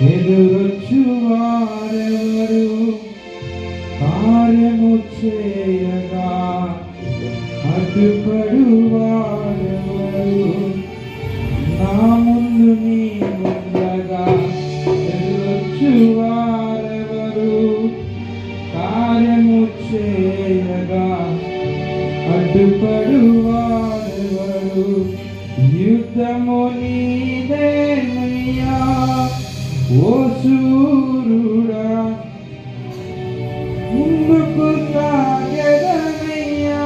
ఎదురొచ్చు వారెవరు కార్యము చేయగా అడ్డుపడు వారెవరు నా ముందు నీ ముందగా ఎదురొచ్చు వారెవరు కార్యము చేయగా అడ్డుపడు వారెవరు యుద్ధము నీదేనయ్యా ఓ శూరుడా ముందుకు సాగెదనయ్యా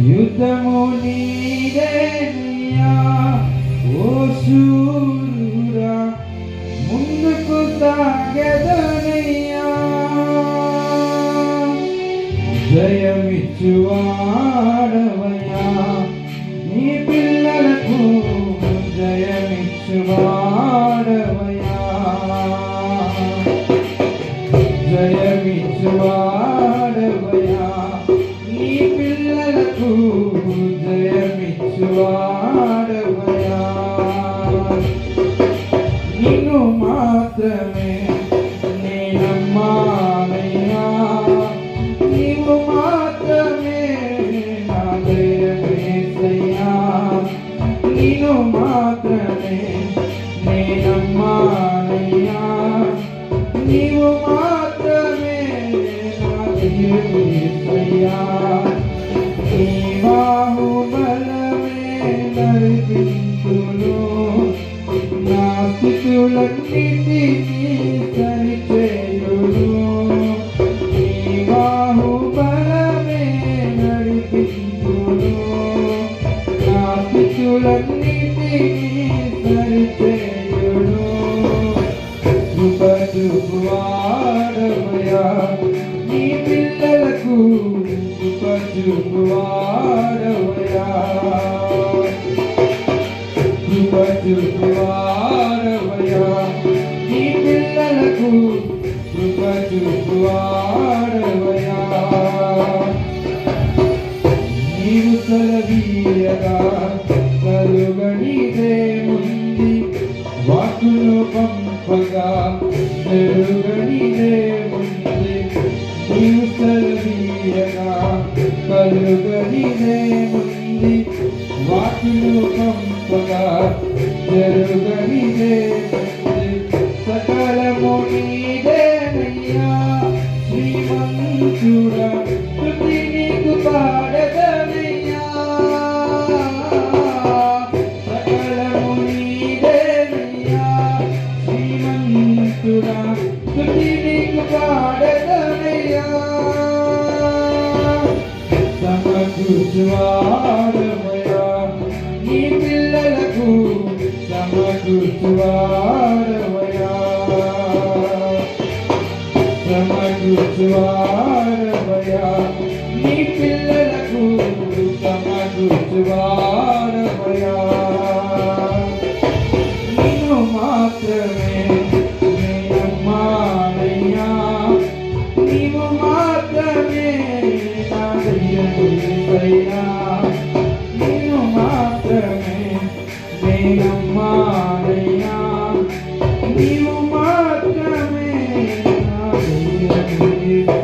యుద్ధము నీదేనయ్యా ఓ శూరుడా ముందుకు సాగెదనయ్యా జయమిచ్చువాడవయ్యా నీ పిల్లలకు జయమిచ్చువాడవయ్యా జయమిచ్చువాడవయ్యా నీ పిల్లలకు జయమిచ్చువాడవయ్యా నిన్ను మాత్రమే నేనమ్మానయ్యా నీవు మాత్రమే నా దయమేసయ్యా నిన్ను మాత్రమే నేనమ్మానయ్యా నీవు మాత్రమే నా దయమేసయ్యా నీ బాహుబలమే నడిపించును నా స్థితులన్నిటినీ సరిచేయును నీ బాహుబలమే నడిపించును నా స్థితులన్నిటినీ సరిచేయును కృప చూపువాడవయ్యా నీ పిల్లలకు కృప చూపువాడవయ్యా కృప చూపువాడవయ్యా నీ పిల్లలకు కృప చూపువాడవయ్యా నీవు సెలవీయగా కలుగనిదేముంది వాక్కును పంపగా జరుగనిదేముంది నీవు సెలవీయగా కలుగనిదేముంది వాక్కును పంపగా జరుగనిదేముంది సకలము నీదేనయ్యా శ్రీమంతుడా స్తుతి నీకు పాడదనయ్యా సకలము నీదేనయ్యా శ్రీమంతుడా స్తుతి నీకు పాడదనయ్యా సమకూర్చువాడవయ్యా నీ పిల్లలకు సమకూర్చువాడవయ్యా సమకూర్చువాడవయ్యా నీ పిల్లలకు సమకూర్చువాడవయ్యా నిన్ను మాత్రమే నేనమ్మానయ్యా నీవు మాత్రమే నా దయమేసయ్యా నిన్ను మాత్రమే నేనమ్మానయ్యా నీవు మాత్రమే నా దయమేసయ్యా